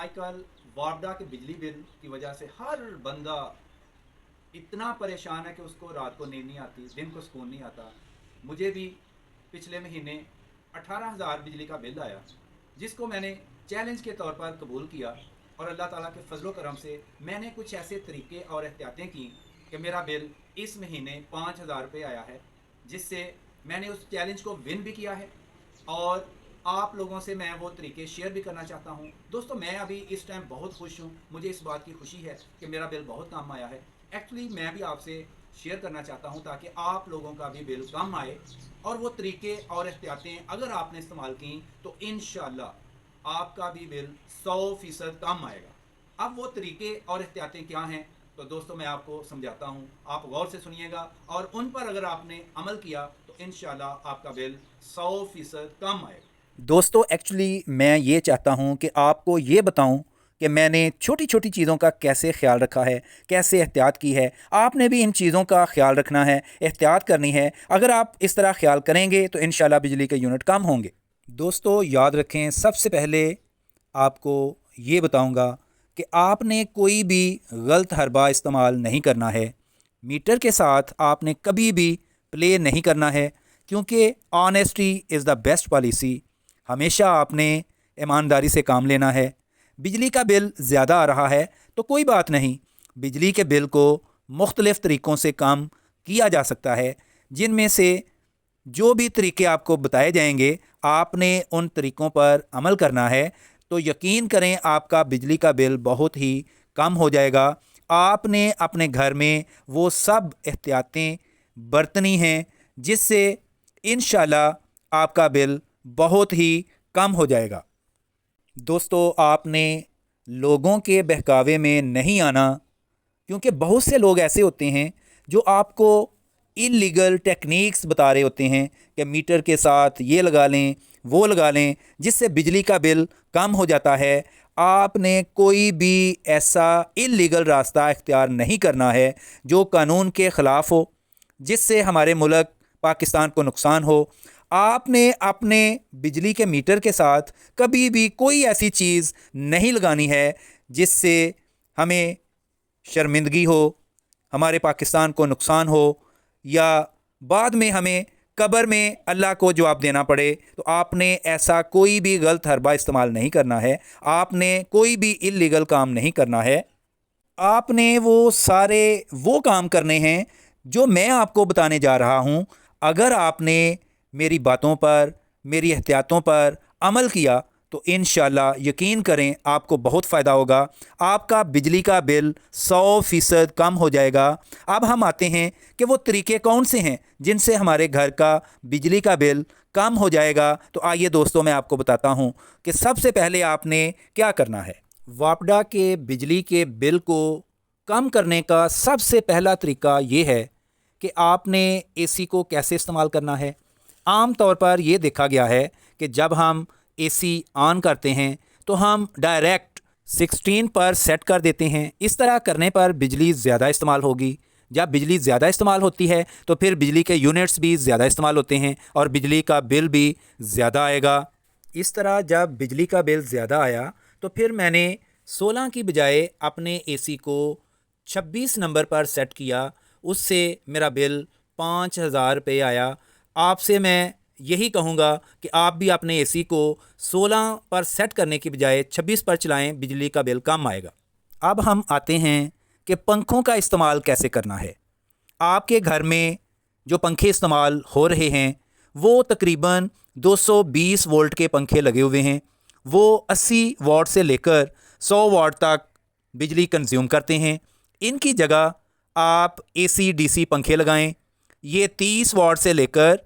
आजकल वापडा के बिजली बिल की वजह से हर बंदा इतना परेशान है कि उसको रात को नींद नहीं आती, दिन को सुकून नहीं आता। मुझे भी पिछले महीने 18,000 बिजली का बिल आया, जिसको मैंने चैलेंज के तौर पर कबूल किया। और अल्लाह ताला के फजलो करम से मैंने कुछ ऐसे तरीके और एहतियातें की कि मेरा बिल इस महीने 5,000 रुपये आया है, जिससे मैंने उस चैलेंज को विन भी किया है। और आप लोगों से मैं वो तरीके शेयर भी करना चाहता हूँ। दोस्तों, मैं अभी इस टाइम बहुत खुश हूँ, मुझे इस बात की खुशी है कि मेरा बिल बहुत कम आया है। एक्चुअली मैं भी आपसे शेयर करना चाहता हूँ ताकि आप लोगों का भी बिल कम आए। और वो तरीके और एहतियातें अगर आपने इस्तेमाल की तो इंशाल्लाह आपका भी बिल 100% कम आएगा। अब वो तरीके और एहतियातें क्या हैं, तो दोस्तों मैं आपको समझाता हूँ, आप गौर से सुनिएगा और उन पर अगर आपने अमल किया तो इंशाल्लाह आपका बिल 100% कम आएगा। दोस्तों एक्चुअली मैं ये चाहता हूँ कि आपको ये बताऊँ कि मैंने छोटी छोटी चीज़ों का कैसे ख्याल रखा है, कैसे एहतियात की है। आपने भी इन चीज़ों का ख्याल रखना है, एहतियात करनी है। अगर आप इस तरह ख्याल करेंगे तो इंशाल्लाह बिजली के यूनिट कम होंगे। दोस्तों याद रखें, सबसे पहले आपको ये बताऊँगा कि आपने कोई भी गलत हरबा इस्तेमाल नहीं करना है। मीटर के साथ आपने कभी भी प्ले नहीं करना है, क्योंकि honesty is the best policy. हमेशा आपने ईमानदारी से काम लेना है। बिजली का बिल ज़्यादा आ रहा है तो कोई बात नहीं, बिजली के बिल को मुख्तलिफ़ तरीक़ों से कम किया जा सकता है, जिनमें से जो भी तरीके आपको बताए जाएंगे आपने उन तरीक़ों पर अमल करना है। तो यकीन करें आपका बिजली का बिल बहुत ही कम हो जाएगा। आपने अपने घर में वो सब एहतियातें बरतनी हैं जिससे इंशाल्लाह आपका बिल बहुत ही कम हो जाएगा। दोस्तों आपने लोगों के बहकावे में नहीं आना, क्योंकि बहुत से लोग ऐसे होते हैं जो आपको इलीगल टेक्निक्स बता रहे होते हैं कि मीटर के साथ ये लगा लें वो लगा लें जिससे बिजली का बिल कम हो जाता है। आपने कोई भी ऐसा इलीगल रास्ता इख्तियार नहीं करना है जो कानून के ख़िलाफ़ हो, जिससे हमारे मुल्क पाकिस्तान को नुकसान हो। आपने अपने बिजली के मीटर के साथ कभी भी कोई ऐसी चीज़ नहीं लगानी है जिससे हमें शर्मिंदगी हो, हमारे पाकिस्तान को नुकसान हो, या बाद में हमें कब्र में अल्लाह को जवाब देना पड़े। तो आपने ऐसा कोई भी गलत हरबा इस्तेमाल नहीं करना है। आपने कोई भी इल्लीगल काम नहीं करना है। आपने वो काम करने हैं जो मैं आपको बताने जा रहा हूँ। अगर आपने मेरी बातों पर, मेरी एहतियातों पर अमल किया तो इंशाल्लाह यकीन करें आपको बहुत फ़ायदा होगा। आपका बिजली का बिल 100% कम हो जाएगा। अब हम आते हैं कि वो तरीके कौन से हैं जिनसे हमारे घर का बिजली का बिल कम हो जाएगा। तो आइए दोस्तों मैं आपको बताता हूँ कि सबसे पहले आपने क्या करना है। वापडा के बिजली के बिल को कम करने का सबसे पहला तरीका ये है कि आपने एसी को कैसे इस्तेमाल करना है। आम तौर पर यह देखा गया है कि जब हम एसी ऑन करते हैं तो हम डायरेक्ट 16 पर सेट कर देते हैं। इस तरह करने पर बिजली ज़्यादा इस्तेमाल होगी। जब बिजली ज़्यादा इस्तेमाल होती है तो फिर बिजली के यूनिट्स भी ज़्यादा इस्तेमाल होते हैं और बिजली का बिल भी ज़्यादा आएगा। इस तरह जब बिजली का बिल ज़्यादा आया तो फिर मैंने 16 की बजाय अपने एसी को 26 नंबर पर सेट किया। उससे मेरा बिल 5,000 रुपये आया। आपसे मैं यही कहूँगा कि आप भी अपने एसी को 16 पर सेट करने की बजाय 26 पर चलाएं, बिजली का बिल कम आएगा। अब हम आते हैं कि पंखों का इस्तेमाल कैसे करना है। आपके घर में जो पंखे इस्तेमाल हो रहे हैं वो तकरीबन 220 वोल्ट के पंखे लगे हुए हैं। वो 80 वाट से लेकर 100 वाट तक बिजली कंज्यूम करते हैं। इनकी जगह आप एसी डीसी पंखे लगाएं। ये 30 वाट से लेकर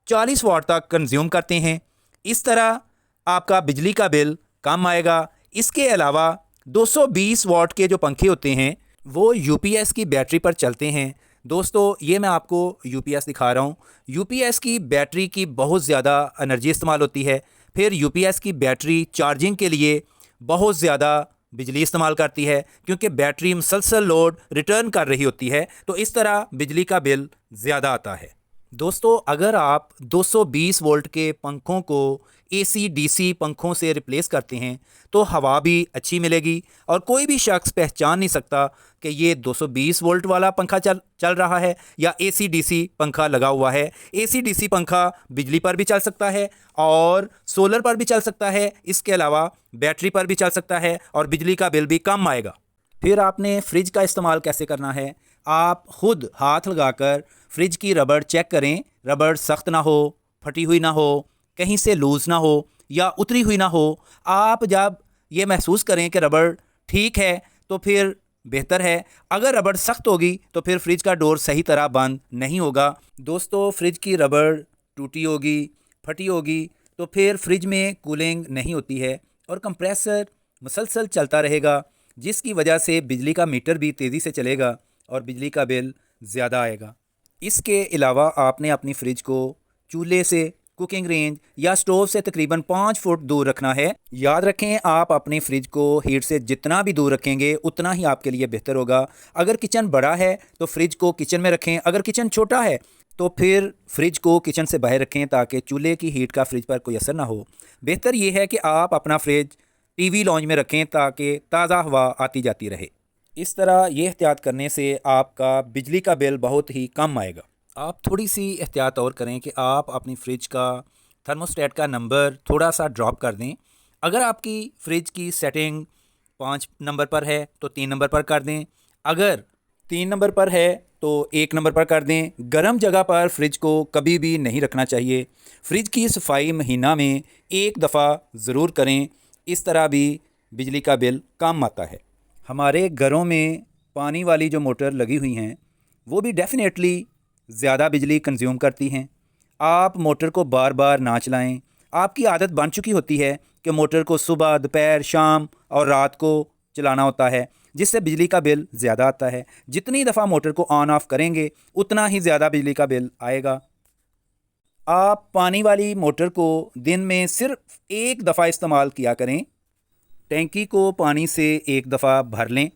40 वाट तक कंज्यूम करते हैं। इस तरह आपका बिजली का बिल कम आएगा। इसके अलावा 220 वाट के जो पंखे होते हैं वो यूपीएस की बैटरी पर चलते हैं। दोस्तों ये मैं आपको यूपीएस दिखा रहा हूँ। यूपीएस की बैटरी की बहुत ज़्यादा एनर्जी इस्तेमाल होती है। फिर यूपीएस की बैटरी चार्जिंग के लिए बहुत ज़्यादा बिजली इस्तेमाल करती है, क्योंकि बैटरी मुसलसल लोड रिटर्न कर रही होती है। तो इस तरह बिजली का बिल ज़्यादा आता है। दोस्तों, अगर आप 220 वोल्ट के पंखों को एसी डीसी पंखों से रिप्लेस करते हैं तो हवा भी अच्छी मिलेगी और कोई भी शख्स पहचान नहीं सकता कि ये 220 वोल्ट वाला पंखा चल रहा है या एसी डीसी पंखा लगा हुआ है। एसी डीसी पंखा बिजली पर भी चल सकता है और सोलर पर भी चल सकता है, इसके अलावा बैटरी पर भी चल सकता है और बिजली का बिल भी कम आएगा। फिर आपने फ्रिज का इस्तेमाल कैसे करना है? आप खुद हाथ लगाकर फ्रिज की रबड़ चेक करें, रबड़ सख्त ना हो, फटी हुई ना हो, कहीं से लूज़ ना हो या उतरी हुई ना हो। आप जब ये महसूस करें कि रबड़ ठीक है तो फिर बेहतर है। अगर रबड़ सख्त होगी तो फिर फ्रिज का डोर सही तरह बंद नहीं होगा। दोस्तों, फ्रिज की रबड़ टूटी होगी, फटी होगी तो फिर फ्रिज में कूलिंग नहीं होती है और कंप्रेसर मुसलसल चलता रहेगा, जिसकी वजह से बिजली का मीटर भी तेज़ी से चलेगा और बिजली का बिल ज़्यादा आएगा। इसके अलावा आपने अपनी फ्रिज को चूल्हे से, कुकिंग रेंज या स्टोव से तकरीबन 5 फुट दूर रखना है। याद रखें, आप अपनी फ्रिज को हीट से जितना भी दूर रखेंगे उतना ही आपके लिए बेहतर होगा। अगर किचन बड़ा है तो फ्रिज को किचन में रखें, अगर किचन छोटा है तो फिर फ्रिज को किचन से बाहर रखें ताकि चूल्हे की हीट का फ्रिज पर कोई असर ना हो। बेहतर ये है कि आप अपना फ्रिज टीवी लॉन्ज में रखें ताकि ताज़ा हवा आती जाती रहे। इस तरह ये एहतियात करने से आपका बिजली का बिल बहुत ही कम आएगा। आप थोड़ी सी एहतियात और करें कि आप अपनी फ्रिज का थर्मोस्टेट का नंबर थोड़ा सा ड्रॉप कर दें। अगर आपकी फ्रिज की सेटिंग 5 नंबर पर है तो 3 नंबर पर कर दें, अगर 3 नंबर पर है तो 1 नंबर पर कर दें। गर्म जगह पर फ्रिज को कभी भी नहीं रखना चाहिए। फ्रिज की सफाई महीना में 1 दफ़ा ज़रूर करें, इस तरह भी बिजली का बिल कम आता है। हमारे घरों में पानी वाली जो मोटर लगी हुई हैं वो भी डेफिनेटली ज़्यादा बिजली कंज्यूम करती हैं। आप मोटर को बार बार ना चलाएं। आपकी आदत बन चुकी होती है कि मोटर को सुबह, दोपहर, शाम और रात को चलाना होता है, जिससे बिजली का बिल ज़्यादा आता है। जितनी दफ़ा मोटर को ऑन ऑफ करेंगे उतना ही ज़्यादा बिजली का बिल आएगा। आप पानी वाली मोटर को दिन में सिर्फ 1 दफ़ा इस्तेमाल किया करें। टैंकी को पानी से 1 दफ़ा भर लें,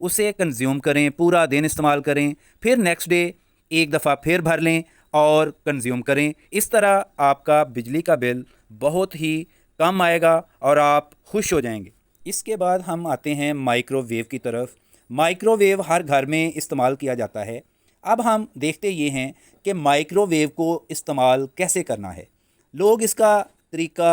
उसे कंज्यूम करें, पूरा दिन इस्तेमाल करें, फिर नेक्स्ट डे 1 दफ़ा फिर भर लें और कंज्यूम करें। इस तरह आपका बिजली का बिल बहुत ही कम आएगा और आप खुश हो जाएंगे। इसके बाद हम आते हैं माइक्रोवेव की तरफ। माइक्रोवेव हर घर में इस्तेमाल किया जाता है। अब हम देखते ये हैं कि माइक्रोवेव को इस्तेमाल कैसे करना है। लोग इसका तरीका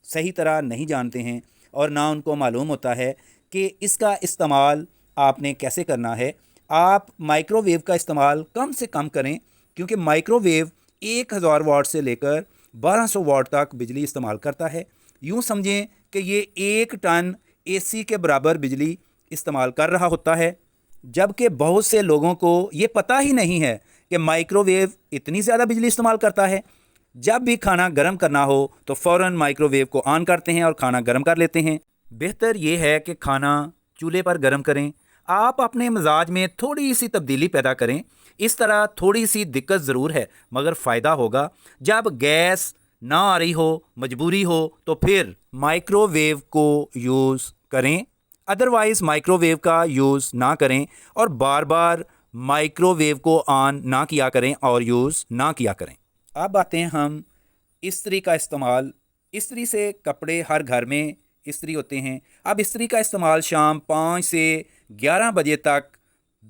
सही तरह नहीं जानते हैं और ना उनको मालूम होता है कि इसका इस्तेमाल आपने कैसे करना है। आप माइक्रोवेव का इस्तेमाल कम से कम करें, क्योंकि माइक्रोवेव 1000 वाट से लेकर 1200 वाट तक बिजली इस्तेमाल करता है। यूँ समझें कि ये 1 टन एसी के बराबर बिजली इस्तेमाल कर रहा होता है, जबकि बहुत से लोगों को ये पता ही नहीं है कि माइक्रोवेव इतनी ज़्यादा बिजली इस्तेमाल करता है। जब भी खाना गर्म करना हो तो फ़ौरन माइक्रोवेव को ऑन करते हैं और खाना गर्म कर लेते हैं। बेहतर ये है कि खाना चूल्हे पर गर्म करें। आप अपने मिजाज में थोड़ी सी तब्दीली पैदा करें। इस तरह थोड़ी सी दिक्कत ज़रूर है मगर फ़ायदा होगा। जब गैस ना आ रही हो, मजबूरी हो, तो फिर माइक्रोवेव को यूज़ करें, अदरवाइज़ माइक्रोवेव का यूज़ ना करें और बार बार माइक्रोवेव को ऑन ना किया करें और यूज़ ना किया करें। अब आते हैं हम इस्त्री का इस्तेमाल। इस्त्री से कपड़े हर घर में इस्त्री होते हैं। अब इस्त्री का इस्तेमाल शाम 5 से 11 बजे तक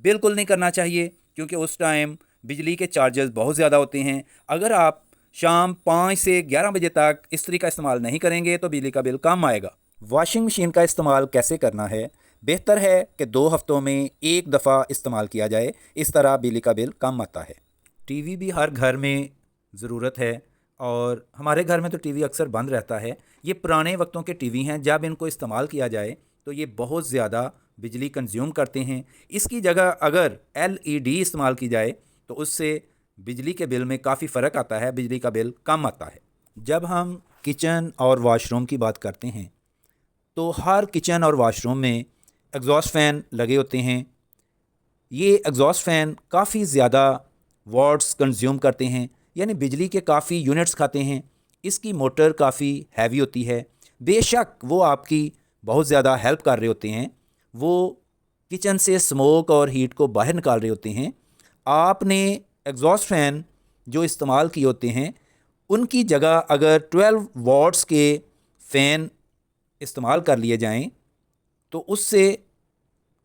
बिल्कुल नहीं करना चाहिए, क्योंकि उस टाइम बिजली के चार्जेस बहुत ज़्यादा होते हैं। अगर आप शाम 5 से 11 बजे तक इस्त्री का इस्तेमाल नहीं करेंगे तो बिजली का बिल कम आएगा। वॉशिंग मशीन का इस्तेमाल कैसे करना है? बेहतर है कि 2 हफ्तों में 1 दफ़ा इस्तेमाल किया जाए, इस तरह बिजली का बिल कम आता है। टीवी भी हर घर में ज़रूरत है और हमारे घर में तो टीवी अक्सर बंद रहता है। ये पुराने वक्तों के टीवी हैं, जब इनको इस्तेमाल किया जाए तो ये बहुत ज़्यादा बिजली कंज्यूम करते हैं। इसकी जगह अगर LED इस्तेमाल की जाए तो उससे बिजली के बिल में काफ़ी फ़र्क आता है, बिजली का बिल कम आता है। जब हम किचन और वॉशरूम की बात करते हैं तो हर किचन और वॉशरूम में एग्जॉस्ट फ़ैन लगे होते हैं। ये एग्जॉस्ट फ़ैन काफ़ी ज़्यादा वाट्स कंज्यूम करते हैं, यानी बिजली के काफ़ी यूनिट्स खाते हैं। इसकी मोटर काफ़ी हैवी होती है। बेशक वो आपकी बहुत ज़्यादा हेल्प कर रहे होते हैं, वो किचन से स्मोक और हीट को बाहर निकाल रहे होते हैं। आपने एग्जॉस्ट फ़ैन जो इस्तेमाल किए होते हैं उनकी जगह अगर 12 वॉट्स के फ़ैन इस्तेमाल कर लिए जाएं तो उससे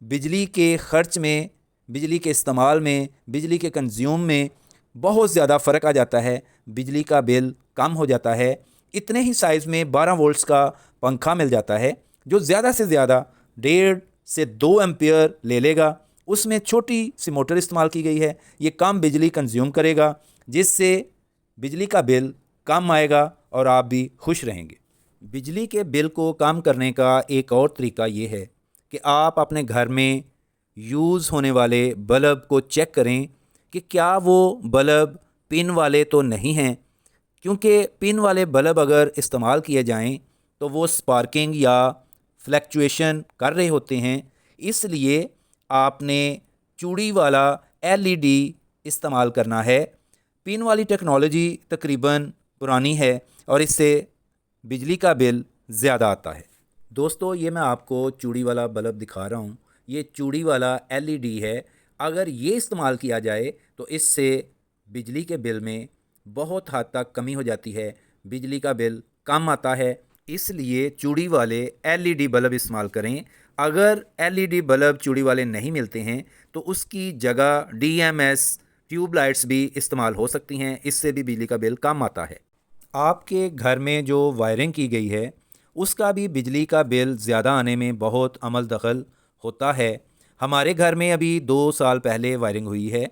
बिजली के ख़र्च में, बिजली के इस्तेमाल में, बिजली के कंज्यूम में बहुत ज़्यादा फ़र्क आ जाता है। बिजली का बिल कम हो जाता है। इतने ही साइज़ में 12 वोल्ट्स का पंखा मिल जाता है जो ज़्यादा से ज़्यादा 1.5 से 2 एम्पियर ले लेगा। उसमें छोटी सी मोटर इस्तेमाल की गई है। ये कम बिजली कंज्यूम करेगा जिससे बिजली का बिल कम आएगा और आप भी खुश रहेंगे। बिजली के बिल को कम करने का एक और तरीका ये है कि आप अपने घर में यूज़ होने वाले बल्ब को चेक करें कि क्या वो बल्ब पिन वाले तो नहीं हैं, क्योंकि पिन वाले बल्ब अगर इस्तेमाल किए जाएं तो वो स्पार्किंग या फ्लैक्चुएशन कर रहे होते हैं। इसलिए आपने चूड़ी वाला एलईडी इस्तेमाल करना है। पिन वाली टेक्नोलॉजी तकरीबन पुरानी है और इससे बिजली का बिल ज़्यादा आता है। दोस्तों, ये मैं आपको चूड़ी वाला बल्ब दिखा रहा हूँ। ये चूड़ी वाला एलईडी है। अगर ये इस्तेमाल किया जाए तो इससे बिजली के बिल में बहुत हद तक कमी हो जाती है, बिजली का बिल कम आता है। इसलिए चूड़ी वाले एलईडी बल्ब इस्तेमाल करें। अगर एलईडी बल्ब चूड़ी वाले नहीं मिलते हैं तो उसकी जगह डीएमएस ट्यूब लाइट्स भी इस्तेमाल हो सकती हैं। इससे भी बिजली का बिल कम आता है। आपके घर में जो वायरिंग की गई है उसका भी बिजली का बिल ज़्यादा आने में बहुत अमल दखल होता है। हमारे घर में अभी 2 साल पहले वायरिंग हुई है।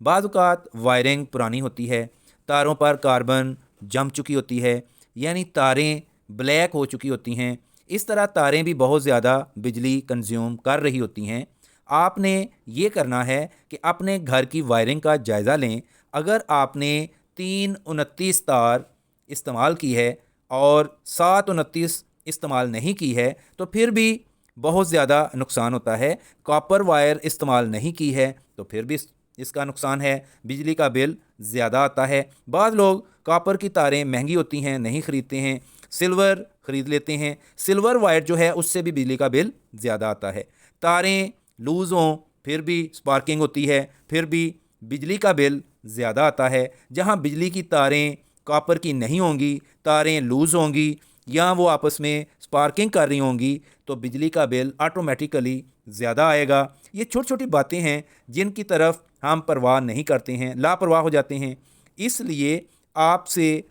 बाज़ औक़ात वायरिंग पुरानी होती है, तारों पर कार्बन जम चुकी होती है, यानी तारें ब्लैक हो चुकी होती हैं। इस तरह तारें भी बहुत ज़्यादा बिजली कंज्यूम कर रही होती हैं। आपने ये करना है कि अपने घर की वायरिंग का जायज़ा लें। अगर आपने 329 तार इस्तेमाल की है और 729 इस्तेमाल नहीं की है तो फिर भी बहुत ज़्यादा नुकसान होता है। कॉपर वायर इस्तेमाल नहीं की है तो फिर भी इसका नुकसान है, बिजली का बिल ज़्यादा आता है। बाज़ लोग कॉपर की तारें महंगी होती हैं, नहीं ख़रीदते हैं, सिल्वर ख़रीद लेते हैं। सिल्वर वायर जो है उससे भी बिजली का बिल ज़्यादा आता है। तारें लूज़ हों फिर भी स्पार्किंग होती है, फिर भी बिजली का बिल ज़्यादा आता है। जहाँ बिजली की तारें कॉपर की नहीं होंगी, तारें लूज़ होंगी या वो आपस में स्पार्किंग कर रही होंगी तो बिजली का बिल ऑटोमेटिकली ज़्यादा आएगा। ये छोटी छोटी बातें हैं जिनकी तरफ हम परवाह नहीं करते हैं, लापरवाह हो जाते हैं। इसलिए आपसे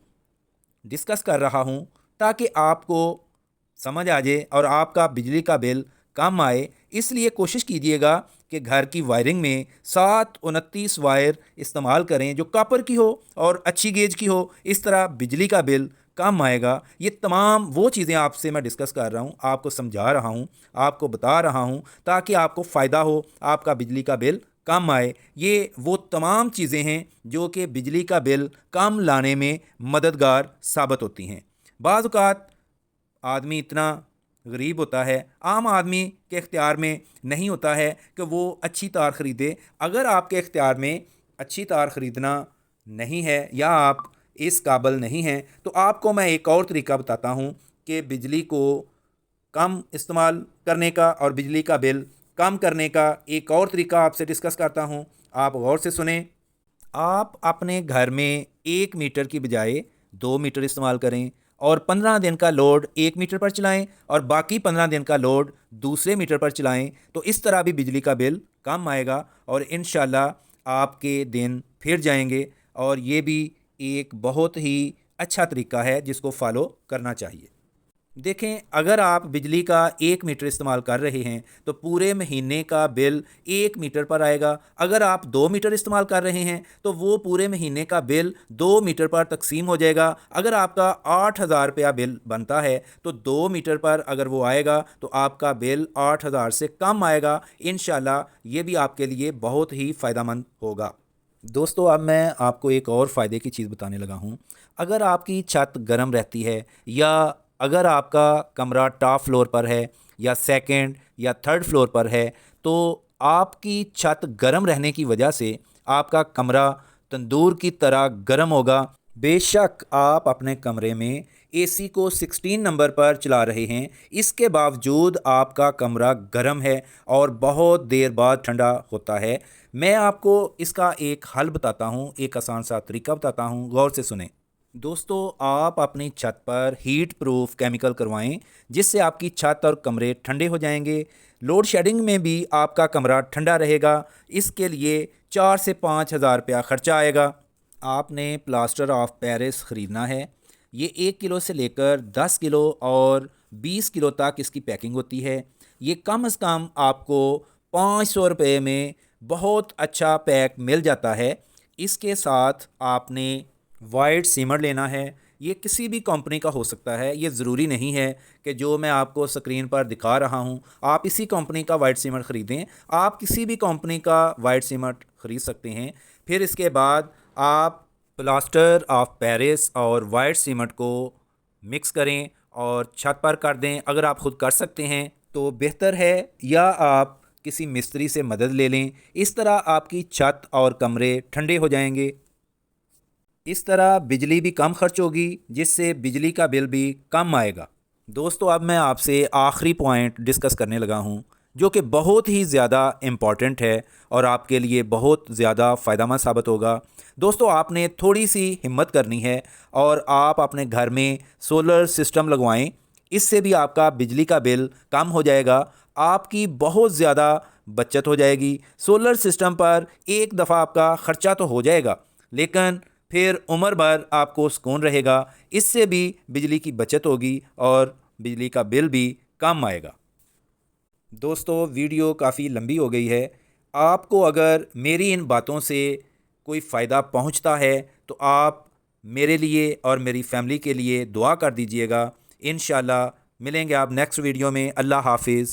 डिस्कस कर रहा हूँ ताकि आपको समझ आ जाए और आपका बिजली का बिल कम आए। इसलिए कोशिश कीजिएगा कि घर की वायरिंग में 729 वायर इस्तेमाल करें जो कॉपर की हो और अच्छी गेज की हो। इस तरह बिजली का बिल कम आएगा। ये तमाम वो चीज़ें आपसे मैं डिस्कस कर रहा हूँ, आपको समझा रहा हूँ, आपको बता रहा हूँ ताकि आपको फ़ायदा हो, आपका बिजली का बिल कम आए। ये वो तमाम चीज़ें हैं जो कि बिजली का बिल कम लाने में मददगार साबित होती हैं। बाज़ औक़ात आदमी इतना गरीब होता है, आम आदमी के इख्तियार में नहीं होता है कि वो अच्छी तार ख़रीदे। अगर आपके इख्तियार में अच्छी तार ख़रीदना नहीं है या आप इस काबिल नहीं हैं तो आपको मैं एक और तरीका बताता हूँ कि बिजली को कम इस्तेमाल करने का और बिजली का बिल कम करने का एक और तरीका आपसे डिस्कस करता हूँ। आप गौर से सुने। आप अपने घर में 1 मीटर की बजाय 2 मीटर इस्तेमाल करें और 15 दिन का लोड 1 मीटर पर चलाएं और बाकी 15 दिन का लोड दूसरे मीटर पर चलाएं। तो इस तरह भी बिजली का बिल कम आएगा और इंशाल्लाह आपके दिन फिर जाएंगे। और ये भी एक बहुत ही अच्छा तरीका है जिसको फॉलो करना चाहिए। देखें, अगर आप बिजली का 1 मीटर इस्तेमाल कर रहे हैं तो पूरे महीने का बिल 1 मीटर पर आएगा। अगर आप 2 मीटर इस्तेमाल कर रहे हैं तो वो पूरे महीने का बिल 2 मीटर पर तकसीम हो जाएगा। अगर आपका 8,000 रुपया बिल बनता है तो 2 मीटर पर अगर वो आएगा तो आपका बिल 8,000 से कम आएगा। इंशाल्लाह ये भी आपके लिए बहुत ही फ़ायदेमंद होगा। दोस्तों, अब मैं आपको एक और फ़ायदे की चीज़ बताने लगा हूँ। अगर आपकी छत गर्म रहती है या अगर आपका कमरा टॉप फ्लोर पर है या सेकंड या थर्ड फ्लोर पर है तो आपकी छत गर्म रहने की वजह से आपका कमरा तंदूर की तरह गर्म होगा। बेशक आप अपने कमरे में एसी को 16 नंबर पर चला रहे हैं, इसके बावजूद आपका कमरा गर्म है और बहुत देर बाद ठंडा होता है। मैं आपको इसका एक हल बताता हूँ, एक आसान सा तरीका बताता हूँ, गौर से सुनें। दोस्तों, आप अपनी छत पर हीट प्रूफ केमिकल करवाएं, जिससे आपकी छत और कमरे ठंडे हो जाएंगे। लोड शेडिंग में भी आपका कमरा ठंडा रहेगा। इसके लिए 4 से 5 हज़ार रुपया ख़र्चा आएगा। आपने प्लास्टर ऑफ पेरिस ख़रीदना है। ये 1 किलो से लेकर 10 किलो और 20 किलो तक इसकी पैकिंग होती है। ये कम से कम आपको 500 रुपये में बहुत अच्छा पैक मिल जाता है। इसके साथ आपने वाइट सीमर लेना है। ये किसी भी कंपनी का हो सकता है, ये ज़रूरी नहीं है कि जो मैं आपको स्क्रीन पर दिखा रहा हूँ आप इसी कंपनी का वाइट सीमर ख़रीदें। आप किसी भी कंपनी का वाइट सीमर ख़रीद सकते हैं। फिर इसके बाद आप प्लास्टर ऑफ पेरिस और वाइट सीमेंट को मिक्स करें और छत पर कर दें। अगर आप ख़ुद कर सकते हैं तो बेहतर है, या आप किसी मिस्त्री से मदद ले लें। इस तरह आपकी छत और कमरे ठंडे हो जाएंगे। इस तरह बिजली भी कम खर्च होगी, जिससे बिजली का बिल भी कम आएगा। दोस्तों, अब मैं आपसे आखिरी पॉइंट डिस्कस करने लगा हूँ, जो कि बहुत ही ज़्यादा इम्पॉर्टेंट है और आपके लिए बहुत ज़्यादा फ़ायदेमंद साबित होगा। दोस्तों, आपने थोड़ी सी हिम्मत करनी है और आप अपने घर में सोलर सिस्टम लगवाएं। इससे भी आपका बिजली का बिल कम हो जाएगा, आपकी बहुत ज़्यादा बचत हो जाएगी। सोलर सिस्टम पर एक दफ़ा आपका ख़र्चा तो हो जाएगा, लेकिन फिर उम्र भर आपको सुकून रहेगा। इससे भी बिजली की बचत होगी और बिजली का बिल भी कम आएगा। दोस्तों, वीडियो काफ़ी लंबी हो गई है। आपको अगर मेरी इन बातों से कोई फ़ायदा पहुंचता है तो आप मेरे लिए और मेरी फैमिली के लिए दुआ कर दीजिएगा। इंशाल्लाह मिलेंगे आप नेक्स्ट वीडियो में। अल्लाह हाफिज़।